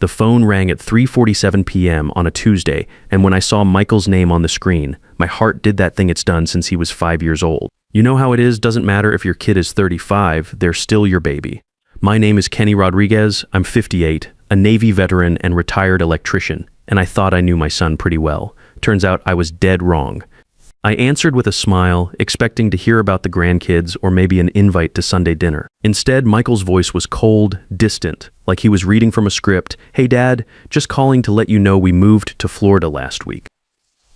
The phone rang at 3:47 p.m. on a Tuesday, and when I saw Michael's name on the screen, my heart did that thing it's done since he was 5 years old. You know how it is, doesn't matter if your kid is 35, they're still your baby. My name is Kenny Rodriguez, I'm 58, a Navy veteran and retired electrician, and I thought I knew my son pretty well. Turns out I was dead wrong. I answered with a smile, expecting to hear about the grandkids or maybe an invite to Sunday dinner. Instead, Michael's voice was cold, distant, like he was reading from a script. "Hey Dad, just calling to let you know we moved to Florida last week."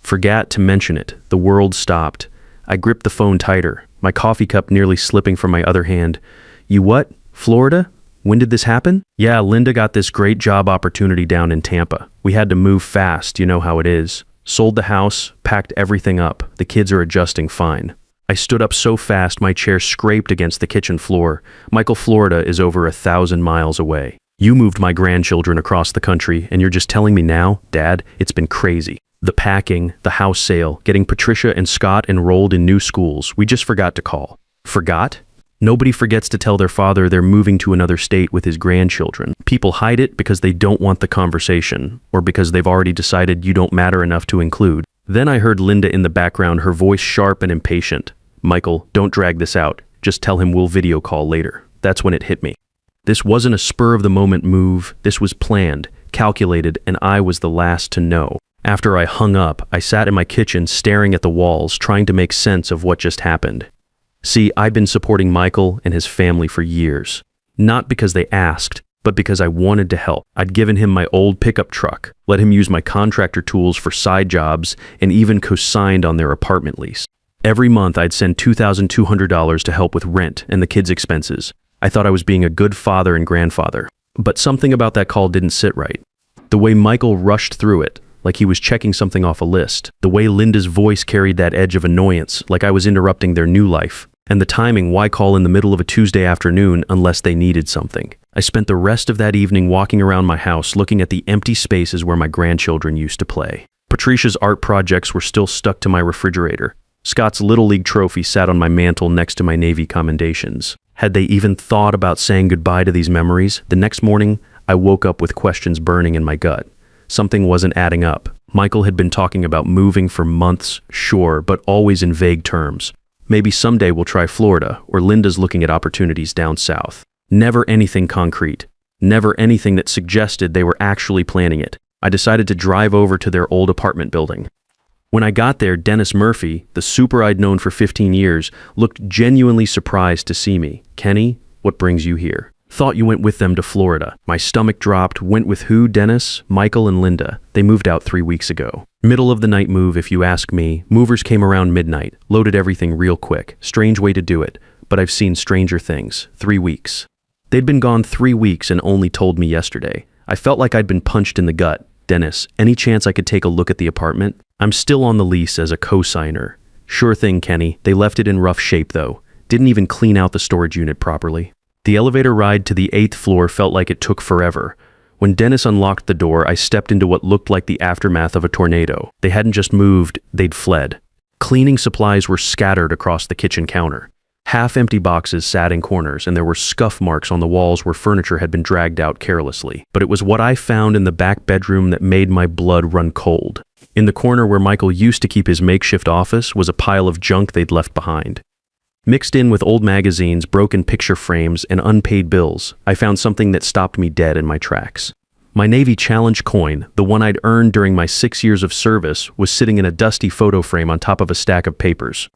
Forgot to mention it. The world stopped. I gripped the phone tighter, my coffee cup nearly slipping from my other hand. "You what? Florida? When did this happen?" "Yeah, Linda got this great job opportunity down in Tampa. We had to move fast, you know how it is. Sold the house, packed everything up. The kids are adjusting fine." I stood up so fast my chair scraped against the kitchen floor. Michael, Florida is over 1,000 miles away. You moved my grandchildren across the country, and you're just telling me now, Dad, it's been crazy. The packing, the house sale, getting Patricia and Scott enrolled in new schools. We just forgot to call. Forgot? Nobody forgets to tell their father they're moving to another state with his grandchildren. People hide it because they don't want the conversation, or because they've already decided you don't matter enough to include. Then I heard Linda in the background, her voice sharp and impatient. "Michael, don't drag this out. Just tell him we'll video call later." That's when it hit me. This wasn't a spur-of-the-moment move. This was planned, calculated, and I was the last to know. After I hung up, I sat in my kitchen staring at the walls, trying to make sense of what just happened. See, I'd been supporting Michael and his family for years. Not because they asked, but because I wanted to help. I'd given him my old pickup truck, let him use my contractor tools for side jobs, and even co-signed on their apartment lease. Every month I'd send $2,200 to help with rent and the kids' expenses. I thought I was being a good father and grandfather. But something about that call didn't sit right. The way Michael rushed through it, like he was checking something off a list. The way Linda's voice carried that edge of annoyance, like I was interrupting their new life. And the timing, why call in the middle of a Tuesday afternoon unless they needed something? I spent the rest of that evening walking around my house looking at the empty spaces where my grandchildren used to play. Patricia's art projects were still stuck to my refrigerator. Scott's Little League trophy sat on my mantle next to my Navy commendations. Had they even thought about saying goodbye to these memories? The next morning, I woke up with questions burning in my gut. Something wasn't adding up. Michael had been talking about moving for months, sure, but always in vague terms. Maybe someday we'll try Florida, or Linda's looking at opportunities down south. Never anything concrete. Never anything that suggested they were actually planning it. I decided to drive over to their old apartment building. When I got there, Dennis Murphy, the super I'd known for 15 years, looked genuinely surprised to see me. "Kenny, what brings you here?" "Thought you went with them to Florida." My stomach dropped. "Went with who, Dennis?" "Michael and Linda. They moved out 3 weeks ago." Middle of the night move, if you ask me. Movers came around midnight, loaded everything real quick. Strange way to do it, but I've seen stranger things. 3 weeks. They'd been gone 3 weeks and only told me yesterday. I felt like I'd been punched in the gut. "Dennis, any chance I could take a look at the apartment?" "I'm still on the lease as a co-signer." "Sure thing, Kenny. They left it in rough shape, though. Didn't even clean out the storage unit properly." The elevator ride to the 8th floor felt like it took forever. When Dennis unlocked the door, I stepped into what looked like the aftermath of a tornado. They hadn't just moved, they'd fled. Cleaning supplies were scattered across the kitchen counter. Half-empty boxes sat in corners, and there were scuff marks on the walls where furniture had been dragged out carelessly. But it was what I found in the back bedroom that made my blood run cold. In the corner where Michael used to keep his makeshift office was a pile of junk they'd left behind. Mixed in with old magazines, broken picture frames, and unpaid bills, I found something that stopped me dead in my tracks. My Navy Challenge coin, the one I'd earned during my 6 years of service, was sitting in a dusty photo frame on top of a stack of papers.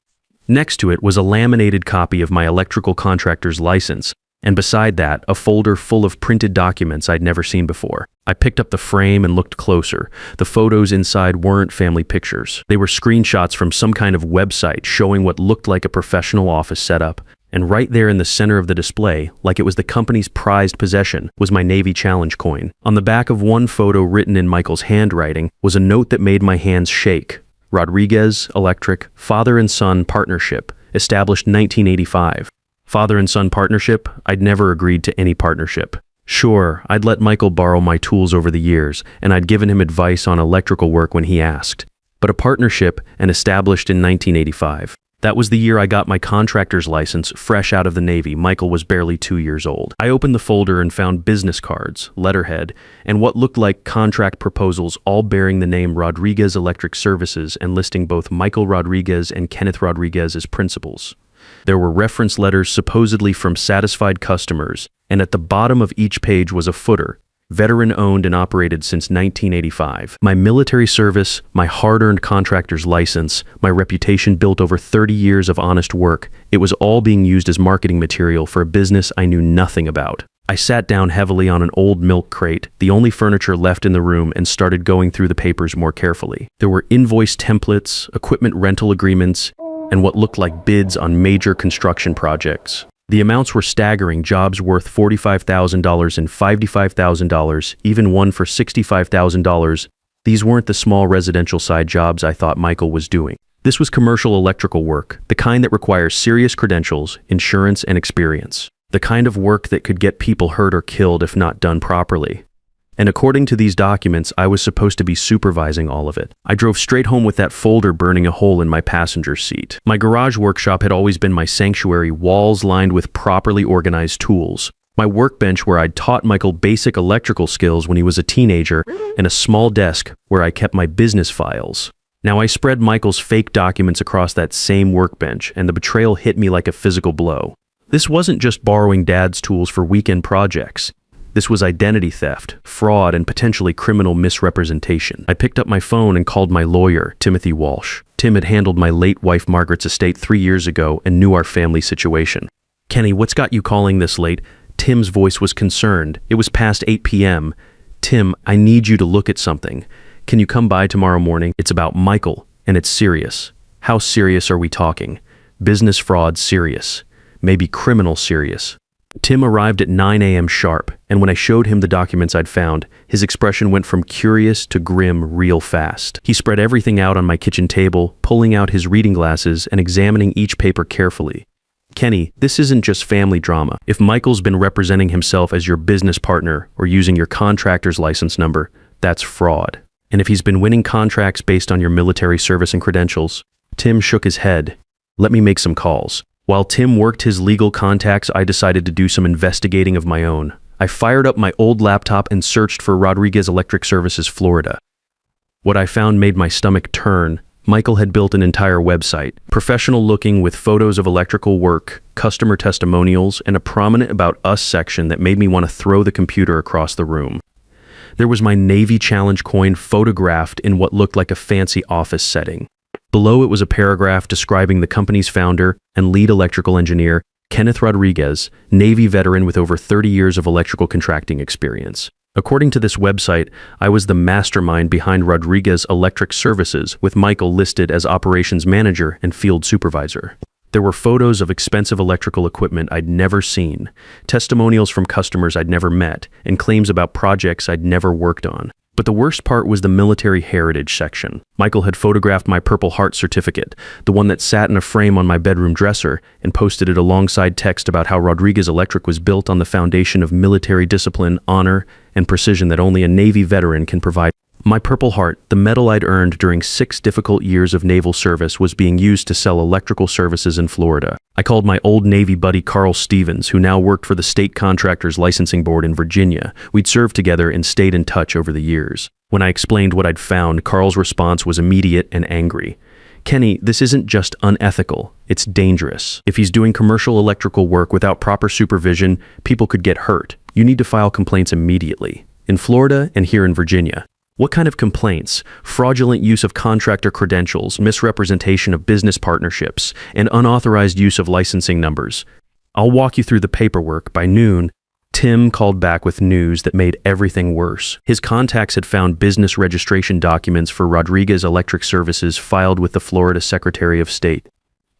Next to it was a laminated copy of my electrical contractor's license, and beside that, a folder full of printed documents I'd never seen before. I picked up the frame and looked closer. The photos inside weren't family pictures. They were screenshots from some kind of website showing what looked like a professional office setup. And right there in the center of the display, like it was the company's prized possession, was my Navy Challenge coin. On the back of one photo, written in Michael's handwriting, was a note that made my hands shake. Rodriguez Electric Father and Son Partnership, established 1985. Father and son partnership? I'd never agreed to any partnership. Sure, I'd let Michael borrow my tools over the years, and I'd given him advice on electrical work when he asked. But a partnership, and established in 1985. That was the year I got my contractor's license, fresh out of the Navy. Michael was barely 2 years old. I opened the folder and found business cards, letterhead, and what looked like contract proposals, all bearing the name Rodriguez Electric Services and listing both Michael Rodriguez and Kenneth Rodriguez as principals. There were reference letters supposedly from satisfied customers, and at the bottom of each page was a footer. Veteran owned and operated since 1985. My military service, my hard-earned contractor's license, my reputation built over 30 years of honest work, it was all being used as marketing material for a business I knew nothing about. I sat down heavily on an old milk crate, the only furniture left in the room, and started going through the papers more carefully. There were invoice templates, equipment rental agreements, and what looked like bids on major construction projects. The amounts were staggering, jobs worth $45,000 and $55,000, even one for $65,000. These weren't the small residential side jobs I thought Michael was doing. This was commercial electrical work, the kind that requires serious credentials, insurance, and experience. The kind of work that could get people hurt or killed if not done properly. And according to these documents, I was supposed to be supervising all of it. I drove straight home with that folder burning a hole in my passenger seat. My garage workshop had always been my sanctuary, walls lined with properly organized tools. My workbench where I'd taught Michael basic electrical skills when he was a teenager, and a small desk where I kept my business files. Now I spread Michael's fake documents across that same workbench, and the betrayal hit me like a physical blow. This wasn't just borrowing Dad's tools for weekend projects. This was identity theft, fraud, and potentially criminal misrepresentation. I picked up my phone and called my lawyer, Timothy Walsh. Tim had handled my late wife Margaret's estate 3 years ago and knew our family situation. "Kenny, what's got you calling this late?" Tim's voice was concerned. It was past 8 p.m. "Tim, I need you to look at something. Can you come by tomorrow morning? It's about Michael, and it's serious." "How serious are we talking?" "Business fraud serious. Maybe criminal serious." Tim arrived at 9 a.m. sharp, and when I showed him the documents I'd found, his expression went from curious to grim real fast. He spread everything out on my kitchen table, pulling out his reading glasses and examining each paper carefully. "Kenny, this isn't just family drama. If Michael's been representing himself as your business partner or using your contractor's license number, that's fraud. And if he's been winning contracts based on your military service and credentials..." Tim shook his head. "Let me make some calls." While Tim worked his legal contacts, I decided to do some investigating of my own. I fired up my old laptop and searched for Rodriguez Electric Services, Florida. What I found made my stomach turn. Michael had built an entire website, professional looking, with photos of electrical work, customer testimonials, and a prominent About Us section that made me want to throw the computer across the room. There was my Navy Challenge coin photographed in what looked like a fancy office setting. Below it was a paragraph describing the company's founder and lead electrical engineer, Kenneth Rodriguez, Navy veteran with over 30 years of electrical contracting experience. According to this website, I was the mastermind behind Rodriguez Electric Services, with Michael listed as operations manager and field supervisor. There were photos of expensive electrical equipment I'd never seen, testimonials from customers I'd never met, and claims about projects I'd never worked on. But the worst part was the military heritage section. Michael had photographed my Purple Heart certificate, the one that sat in a frame on my bedroom dresser, and posted it alongside text about how Rodriguez Electric was built on the foundation of military discipline, honor, and precision that only a Navy veteran can provide. My Purple Heart, the medal I'd earned during 6 difficult years of naval service, was being used to sell electrical services in Florida. I called my old Navy buddy Carl Stevens, who now worked for the State Contractors Licensing Board in Virginia. We'd served together and stayed in touch over the years. When I explained what I'd found, Carl's response was immediate and angry. "Kenny, this isn't just unethical, it's dangerous. If he's doing commercial electrical work without proper supervision, people could get hurt. You need to file complaints immediately. In Florida and here in Virginia." What kind of complaints? Fraudulent use of contractor credentials, misrepresentation of business partnerships, and unauthorized use of licensing numbers. "I'll walk you through the paperwork." By noon, Tim called back with news that made everything worse. His contacts had found business registration documents for Rodriguez Electric Services filed with the Florida Secretary of State.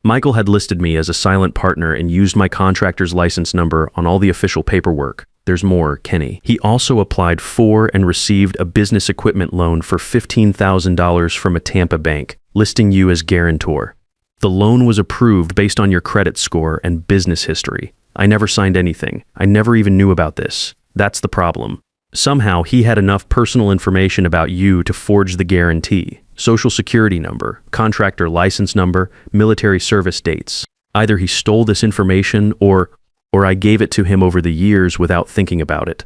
Michael had listed me as a silent partner and used my contractor's license number on all the official paperwork. There's more, Kenny. He also applied for and received a business equipment loan for $15,000 from a Tampa bank, listing you as guarantor. The loan was approved based on your credit score and business history. I never signed anything. I never even knew about this. That's the problem. Somehow he had enough personal information about you to forge the guarantee. social security number, contractor license number, military service dates. Either he stole this information or I gave it to him over the years without thinking about it.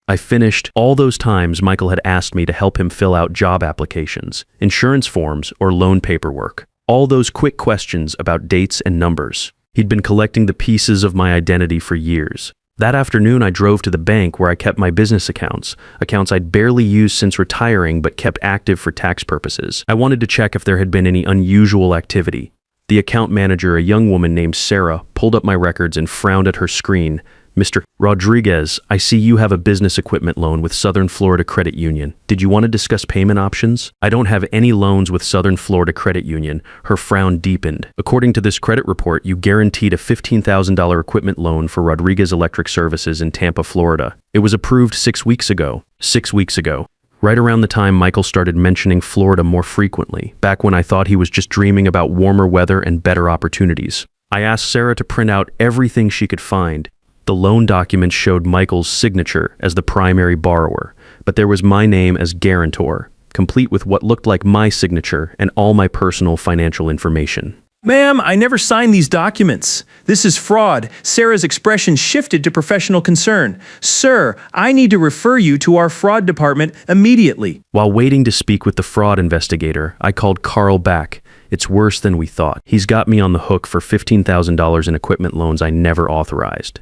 I finished all those times Michael had asked me to help him fill out job applications, insurance forms, or loan paperwork. All those quick questions about dates and numbers. He'd been collecting the pieces of my identity for years. That afternoon, I drove to the bank where I kept my business accounts I'd barely used since retiring but kept active for tax purposes. I wanted to check if there had been any unusual activity. The account manager, a young woman named Sarah, pulled up my records and frowned at her screen. "Mr. Rodriguez, I see you have a business equipment loan with Southern Florida Credit Union. Did you want to discuss payment options?" "I don't have any loans with Southern Florida Credit Union." Her frown deepened. "According to this credit report, you guaranteed a $15,000 equipment loan for Rodriguez Electric Services in Tampa, Florida. It was approved 6 weeks ago." 6 weeks ago. Right around the time Michael started mentioning Florida more frequently, back when I thought he was just dreaming about warmer weather and better opportunities. I asked Sarah to print out everything she could find. The loan documents showed Michael's signature as the primary borrower, but there was my name as guarantor, complete with what looked like my signature and all my personal financial information. "Ma'am, I never signed these documents. This is fraud." Sarah's expression shifted to professional concern. "Sir, I need to refer you to our fraud department immediately." While waiting to speak with the fraud investigator, I called Carl back. "It's worse than we thought. He's got me on the hook for $15,000 in equipment loans I never authorized.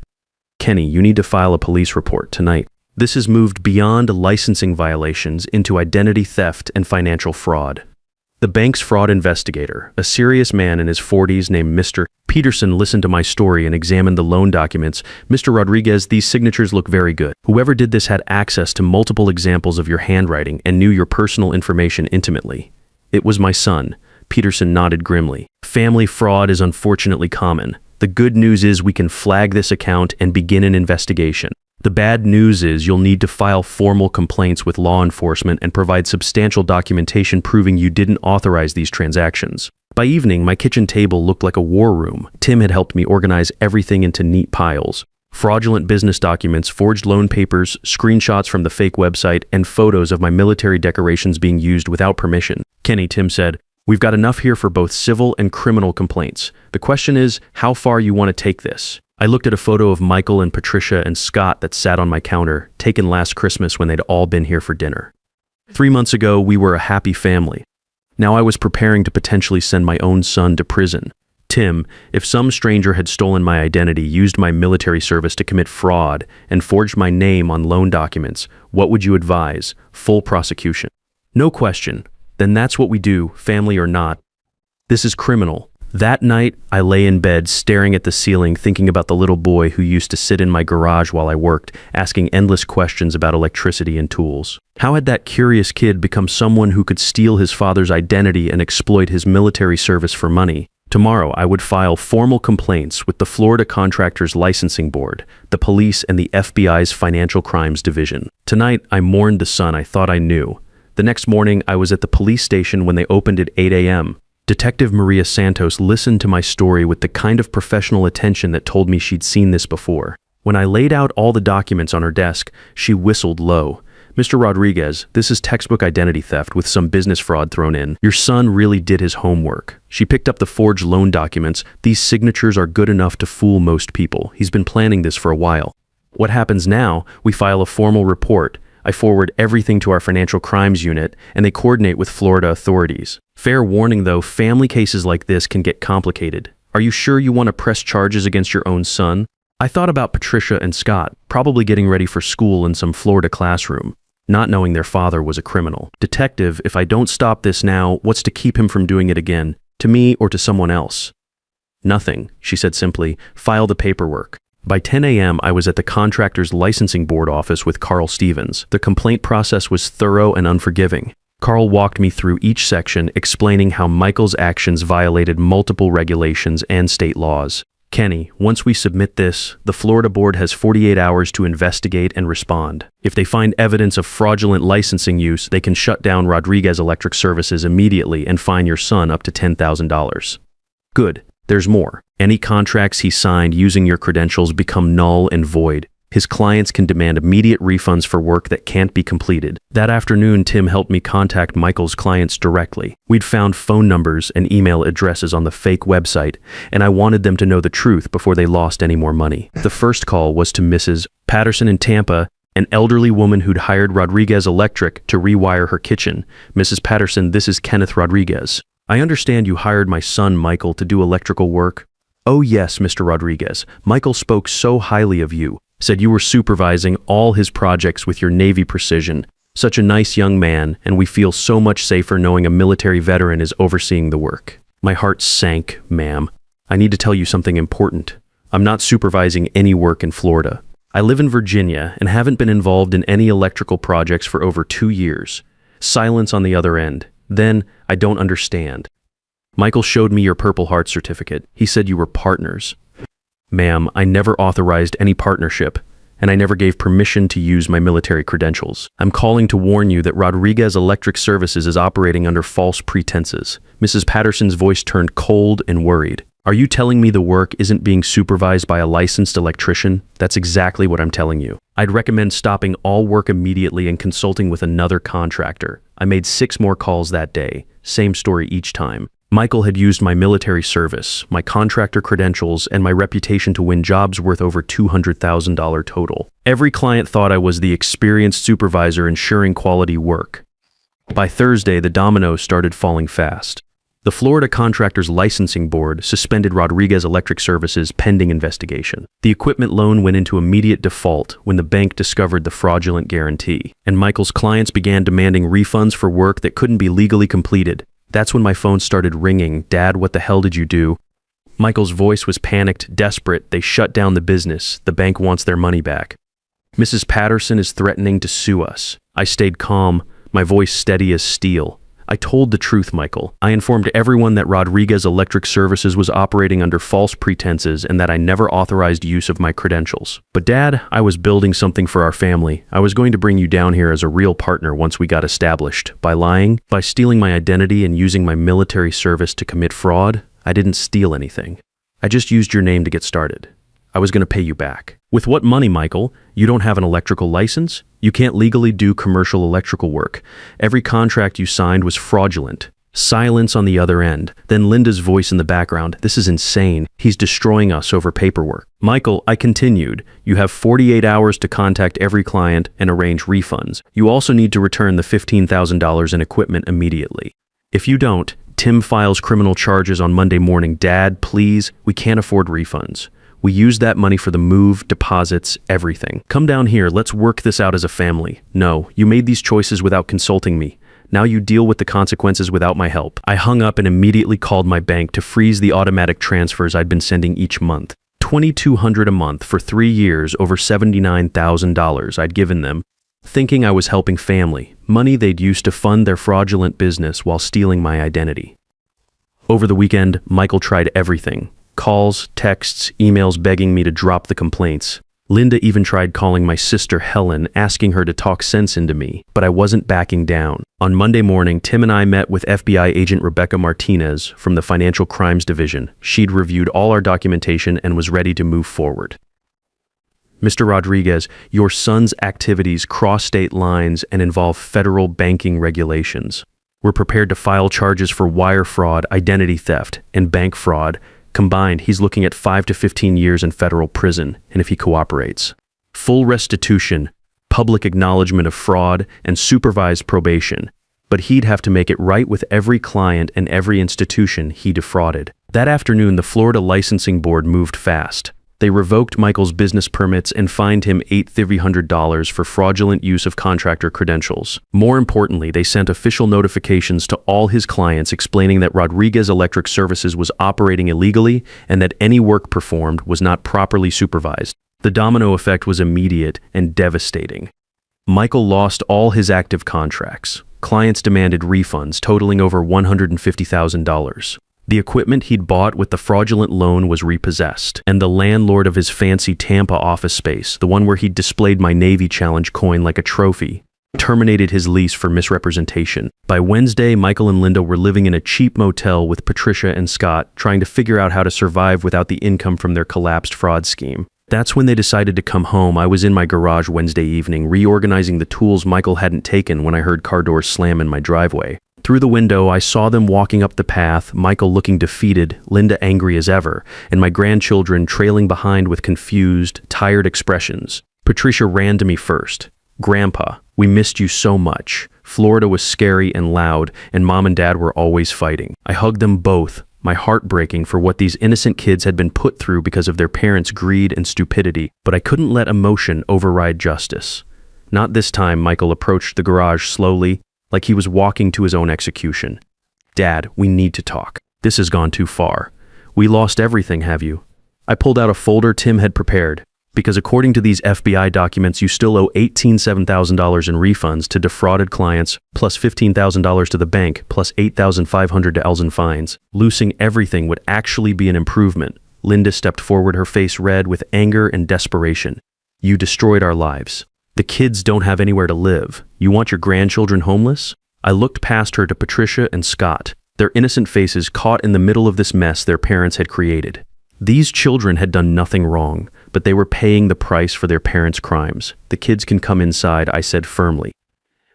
Kenny, you need to file a police report tonight. This has moved beyond licensing violations into identity theft and financial fraud." The bank's fraud investigator, a serious man in his 40s named Mr. Peterson, listened to my story and examined the loan documents. "Mr. Rodriguez, these signatures look very good. Whoever did this had access to multiple examples of your handwriting and knew your personal information intimately." "It was my son." Peterson nodded grimly. "Family fraud is unfortunately common. The good news is we can flag this account and begin an investigation. The bad news is you'll need to file formal complaints with law enforcement and provide substantial documentation proving you didn't authorize these transactions." By evening, my kitchen table looked like a war room. Tim had helped me organize everything into neat piles. Fraudulent business documents, forged loan papers, screenshots from the fake website, and photos of my military decorations being used without permission. "Kenny," Tim said, "we've got enough here for both civil and criminal complaints. The question is how far you want to take this." I looked at a photo of Michael and Patricia and Scott that sat on my counter, taken last Christmas when they'd all been here for dinner. 3 months ago, we were a happy family. Now I was preparing to potentially send my own son to prison. "Tim, if some stranger had stolen my identity, used my military service to commit fraud, and forged my name on loan documents, what would you advise? Full prosecution." "No question. Then that's what we do, family or not. This is criminal." That night, I lay in bed staring at the ceiling thinking about the little boy who used to sit in my garage while I worked, asking endless questions about electricity and tools. How had that curious kid become someone who could steal his father's identity and exploit his military service for money? Tomorrow, I would file formal complaints with the Florida Contractors Licensing Board, the police, and the FBI's Financial Crimes Division. Tonight, I mourned the son I thought I knew. The next morning, I was at the police station when they opened at 8 a.m. Detective Maria Santos listened to my story with the kind of professional attention that told me she'd seen this before. When I laid out all the documents on her desk, she whistled low. "Mr. Rodriguez, this is textbook identity theft with some business fraud thrown in. Your son really did his homework." She picked up the forged loan documents. "These signatures are good enough to fool most people. He's been planning this for a while." "What happens now? We file a formal report. I forward everything to our financial crimes unit, and they coordinate with Florida authorities. Fair warning though, family cases like this can get complicated. Are you sure you want to press charges against your own son?" I thought about Patricia and Scott, probably getting ready for school in some Florida classroom, not knowing their father was a criminal. "Detective, if I don't stop this now, what's to keep him from doing it again? To me or to someone else?" "Nothing," she said simply. "File the paperwork." By 10 a.m., I was at the Contractors Licensing Board office with Carl Stevens. The complaint process was thorough and unforgiving. Carl walked me through each section, explaining how Michael's actions violated multiple regulations and state laws. "Kenny, once we submit this, the Florida board has 48 hours to investigate and respond. If they find evidence of fraudulent licensing use, they can shut down Rodriguez Electric Services immediately and fine your son up to $10,000. "Good. There's more. Any contracts he signed using your credentials become null and void. His clients can demand immediate refunds for work that can't be completed. That afternoon, Tim helped me contact Michael's clients directly. We'd found phone numbers and email addresses on the fake website, and I wanted them to know the truth before they lost any more money. The first call was to Mrs. Patterson in Tampa, an elderly woman who'd hired Rodriguez Electric to rewire her kitchen. "Mrs. Patterson, this is Kenneth Rodriguez. I understand you hired my son Michael to do electrical work." "Oh yes, Mr. Rodriguez. Michael spoke so highly of you. Said you were supervising all his projects with your Navy precision. Such a nice young man, and we feel so much safer knowing a military veteran is overseeing the work." My heart sank, ma'am. "I need to tell you something important. I'm not supervising any work in Florida. I live in Virginia and haven't been involved in any electrical projects for over 2 years. Silence on the other end. Then, I don't understand. Michael showed me your Purple Heart certificate. He said you were partners." "Ma'am, I never authorized any partnership, and I never gave permission to use my military credentials. I'm calling to warn you that Rodriguez Electric Services is operating under false pretenses." Mrs. Patterson's voice turned cold and worried. "Are you telling me the work isn't being supervised by a licensed electrician?" "That's exactly what I'm telling you. I'd recommend stopping all work immediately and consulting with another contractor." I made 6 more calls that day, same story each time. Michael had used my military service, my contractor credentials, and my reputation to win jobs worth over $200,000 total. Every client thought I was the experienced supervisor ensuring quality work. By Thursday, the dominoes started falling fast. The Florida Contractors Licensing Board suspended Rodriguez Electric Services pending investigation. The equipment loan went into immediate default when the bank discovered the fraudulent guarantee, and Michael's clients began demanding refunds for work that couldn't be legally completed. That's when my phone started ringing. "Dad, what the hell did you do?" Michael's voice was panicked, desperate. "They shut down the business. The bank wants their money back. Mrs. Patterson is threatening to sue us." I stayed calm, my voice steady as steel. "I told the truth, Michael. I informed everyone that Rodriguez Electric Services was operating under false pretenses and that I never authorized use of my credentials. But Dad, I was building something for our family. I was going to bring you down here as a real partner once we got established. By lying, by stealing my identity and using my military service to commit fraud, I didn't steal anything. I just used your name to get started. I was going to pay you back." "With what money, Michael? You don't have an electrical license? You can't legally do commercial electrical work. Every contract you signed was fraudulent." Silence on the other end. Then Linda's voice in the background. "This is insane. He's destroying us over paperwork." "Michael," I continued, "you have 48 hours to contact every client and arrange refunds. You also need to return the $15,000 in equipment immediately. If you don't, Tim files criminal charges on Monday morning. Dad, please, we can't afford refunds. We used that money for the move, deposits, everything. Come down here, let's work this out as a family. No, you made these choices without consulting me. Now you deal with the consequences without my help." I hung up and immediately called my bank to freeze the automatic transfers I'd been sending each month. $2,200 a month for 3 years, over $79,000 I'd given them, thinking I was helping family, money they'd used to fund their fraudulent business while stealing my identity. Over the weekend, Michael tried everything. Calls, texts, emails begging me to drop the complaints. Linda even tried calling my sister Helen, asking her to talk sense into me, but I wasn't backing down. On Monday morning, Tim and I met with FBI agent Rebecca Martinez from the Financial Crimes Division. She'd reviewed all our documentation and was ready to move forward. "Mr. Rodriguez, your son's activities cross state lines and involve federal banking regulations. We're prepared to file charges for wire fraud, identity theft, and bank fraud. Combined, he's looking at 5 to 15 years in federal prison, and if he cooperates. Full restitution, public acknowledgement of fraud, and supervised probation. But he'd have to make it right with every client and every institution he defrauded." That afternoon, the Florida Licensing Board moved fast. They revoked Michael's business permits and fined him $8,300 for fraudulent use of contractor credentials. More importantly, they sent official notifications to all his clients explaining that Rodriguez Electric Services was operating illegally and that any work performed was not properly supervised. The domino effect was immediate and devastating. Michael lost all his active contracts. Clients demanded refunds totaling over $150,000. The equipment he'd bought with the fraudulent loan was repossessed, and the landlord of his fancy Tampa office space, the one where he'd displayed my Navy Challenge coin like a trophy, terminated his lease for misrepresentation. By Wednesday, Michael and Linda were living in a cheap motel with Patricia and Scott, trying to figure out how to survive without the income from their collapsed fraud scheme. That's when they decided to come home. I was in my garage Wednesday evening, reorganizing the tools Michael hadn't taken when I heard car doors slam in my driveway. Through the window, I saw them walking up the path, Michael looking defeated, Linda angry as ever, and my grandchildren trailing behind with confused, tired expressions. Patricia ran to me first. "Grandpa, we missed you so much. Florida was scary and loud, and Mom and Dad were always fighting." I hugged them both, my heart breaking for what these innocent kids had been put through because of their parents' greed and stupidity, but I couldn't let emotion override justice. Not this time. Michael approached the garage slowly, like he was walking to his own execution. "Dad, we need to talk. This has gone too far. We lost everything, have you?" I pulled out a folder Tim had prepared, because according to these FBI documents, you still owe $18,700 in refunds to defrauded clients, plus $15,000 to the bank, plus $8,500 to Ells and fines. Losing everything would actually be an improvement. Linda stepped forward, her face red with anger and desperation. "You destroyed our lives. The kids don't have anywhere to live. You want your grandchildren homeless?" I looked past her to Patricia and Scott, their innocent faces caught in the middle of this mess their parents had created. These children had done nothing wrong, but they were paying the price for their parents' crimes. "The kids can come inside," I said firmly.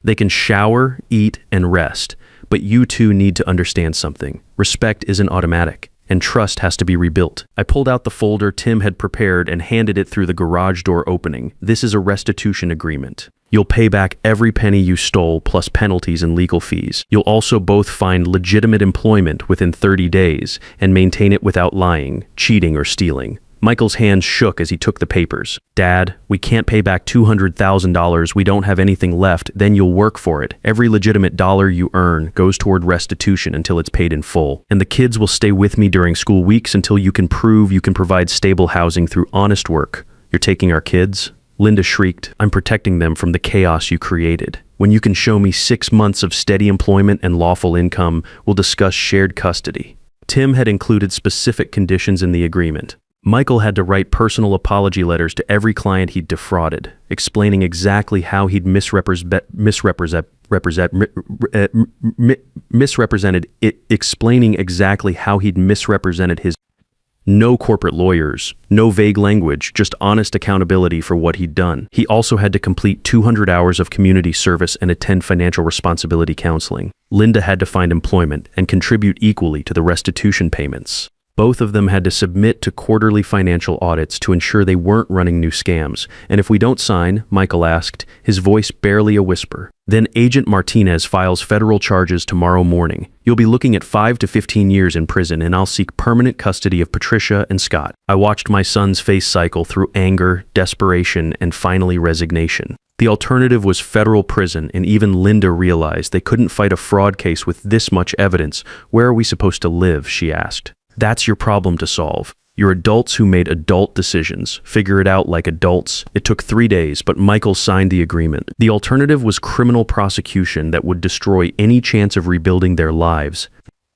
"They can shower, eat, and rest, but you two need to understand something. Respect isn't automatic, and trust has to be rebuilt." I pulled out the folder Tim had prepared and handed it through the garage door opening. "This is a restitution agreement. You'll pay back every penny you stole, plus penalties and legal fees. You'll also both find legitimate employment within 30 days and maintain it without lying, cheating, or stealing." Michael's hands shook as he took the papers. "Dad, we can't pay back $200,000. We don't have anything left. Then you'll work for it. Every legitimate dollar you earn goes toward restitution until it's paid in full. And the kids will stay with me during school weeks until you can prove you can provide stable housing through honest work." "You're taking our kids?" Linda shrieked. "I'm protecting them from the chaos you created. When you can show me 6 months of steady employment and lawful income, we'll discuss shared custody." Tim had included specific conditions in the agreement. Michael had to write personal apology letters to every client he'd defrauded, explaining exactly how he'd misrepresented his. No corporate lawyers, no vague language, just honest accountability for what he'd done. He also had to complete 200 hours of community service and attend financial responsibility counseling. Linda had to find employment and contribute equally to the restitution payments. Both of them had to submit to quarterly financial audits to ensure they weren't running new scams. "And if we don't sign," Michael asked, his voice barely a whisper, "then Agent Martinez files federal charges tomorrow morning. You'll be looking at 5 to 15 years in prison, and I'll seek permanent custody of Patricia and Scott." I watched my son's face cycle through anger, desperation, and finally resignation. The alternative was federal prison, and even Linda realized they couldn't fight a fraud case with this much evidence. "Where are we supposed to live?" she asked. "That's your problem to solve. You're adults who made adult decisions. Figure it out like adults." It took 3 days, but Michael signed the agreement. The alternative was criminal prosecution that would destroy any chance of rebuilding their lives.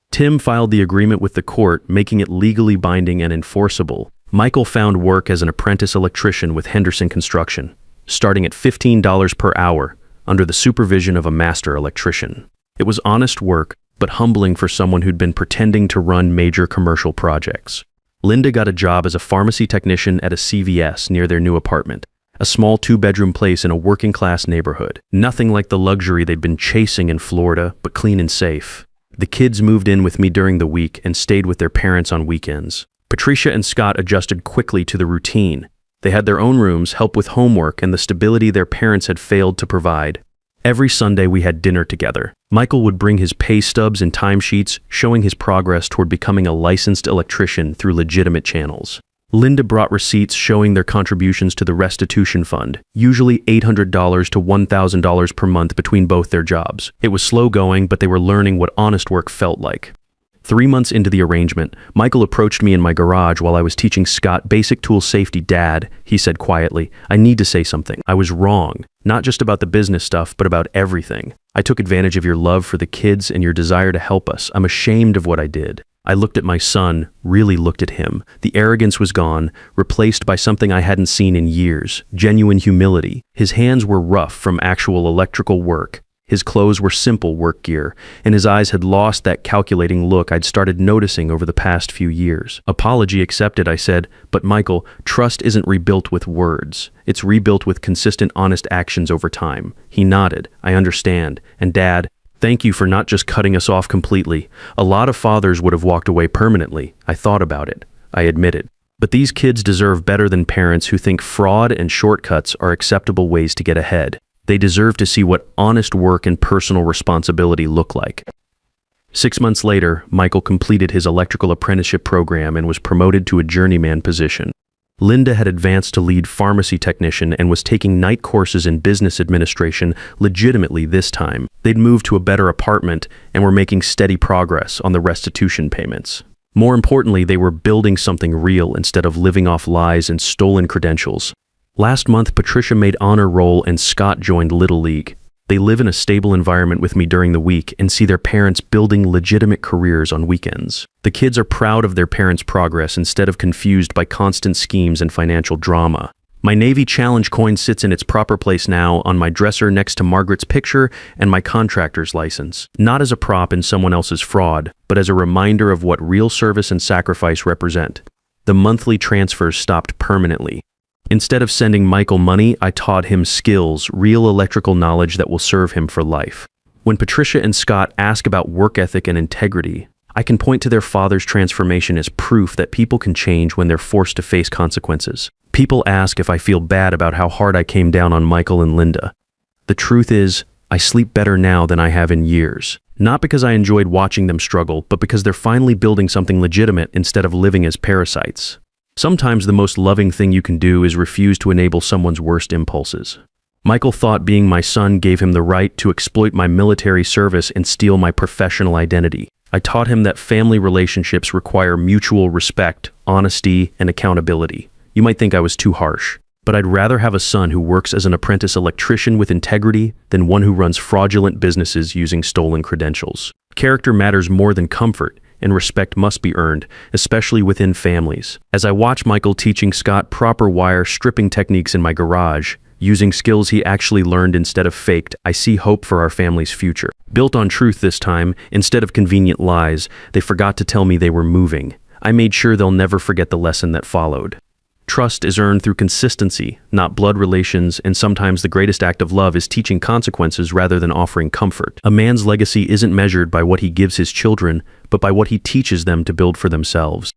Tim filed the agreement with the court, making it legally binding and enforceable. Michael found work as an apprentice electrician with Henderson Construction, starting at $15 per hour, under the supervision of a master electrician. It was honest work, but humbling for someone who'd been pretending to run major commercial projects. Linda got a job as a pharmacy technician at a CVS near their new apartment, a small 2-bedroom place in a working-class neighborhood. Nothing like the luxury they'd been chasing in Florida, but clean and safe. The kids moved in with me during the week and stayed with their parents on weekends. Patricia and Scott adjusted quickly to the routine. They had their own rooms, help with homework, and the stability their parents had failed to provide. Every Sunday we had dinner together. Michael would bring his pay stubs and timesheets, showing his progress toward becoming a licensed electrician through legitimate channels. Linda brought receipts showing their contributions to the restitution fund, usually $800 to $1,000 per month between both their jobs. It was slow going, but they were learning what honest work felt like. 3 months into the arrangement, Michael approached me in my garage while I was teaching Scott basic tool safety. "Dad," he said quietly, "I need to say something. I was wrong, not just about the business stuff, but about everything. I took advantage of your love for the kids and your desire to help us. I'm ashamed of what I did." I looked at my son, really looked at him. The arrogance was gone, replaced by something I hadn't seen in years, genuine humility. His hands were rough from actual electrical work, His clothes were simple work gear, and his eyes had lost that calculating look I'd started noticing over the past few years. Apology accepted, I said, but Michael, trust isn't rebuilt with words. It's rebuilt with consistent, honest actions over time. He nodded. I understand. And Dad, thank you for not just cutting us off completely. A lot of fathers would have walked away permanently. I thought about it. I admitted. But these kids deserve better than parents who think fraud and shortcuts are acceptable ways to get ahead. They deserve to see what honest work and personal responsibility look like. 6 months later, Michael completed his electrical apprenticeship program and was promoted to a journeyman position. Linda had advanced to lead pharmacy technician and was taking night courses in business administration legitimately this time. They'd moved to a better apartment and were making steady progress on the restitution payments. More importantly, they were building something real instead of living off lies and stolen credentials. Last month, Patricia made honor roll and Scott joined Little League. They live in a stable environment with me during the week and see their parents building legitimate careers on weekends. The kids are proud of their parents' progress instead of confused by constant schemes and financial drama. My Navy Challenge coin sits in its proper place now on my dresser next to Margaret's picture and my contractor's license. Not as a prop in someone else's fraud, but as a reminder of what real service and sacrifice represent. The monthly transfers stopped permanently. Instead of sending Michael money, I taught him skills, real electrical knowledge that will serve him for life. When Patricia and Scott ask about work ethic and integrity, I can point to their father's transformation as proof that people can change when they're forced to face consequences. People ask if I feel bad about how hard I came down on Michael and Linda. The truth is, I sleep better now than I have in years. Not because I enjoyed watching them struggle, but because they're finally building something legitimate instead of living as parasites. Sometimes the most loving thing you can do is refuse to enable someone's worst impulses. Michael thought being my son gave him the right to exploit my military service and steal my professional identity. I taught him that family relationships require mutual respect, honesty, and accountability. You might think I was too harsh, but I'd rather have a son who works as an apprentice electrician with integrity than one who runs fraudulent businesses using stolen credentials. Character matters more than comfort, and respect must be earned, especially within families. As I watch Michael teaching Scott proper wire stripping techniques in my garage, using skills he actually learned instead of faked, I see hope for our family's future. Built on truth this time, instead of convenient lies, they forgot to tell me they were moving. I made sure they'll never forget the lesson that followed. Trust is earned through consistency, not blood relations, and sometimes the greatest act of love is teaching consequences rather than offering comfort. A man's legacy isn't measured by what he gives his children, but by what he teaches them to build for themselves.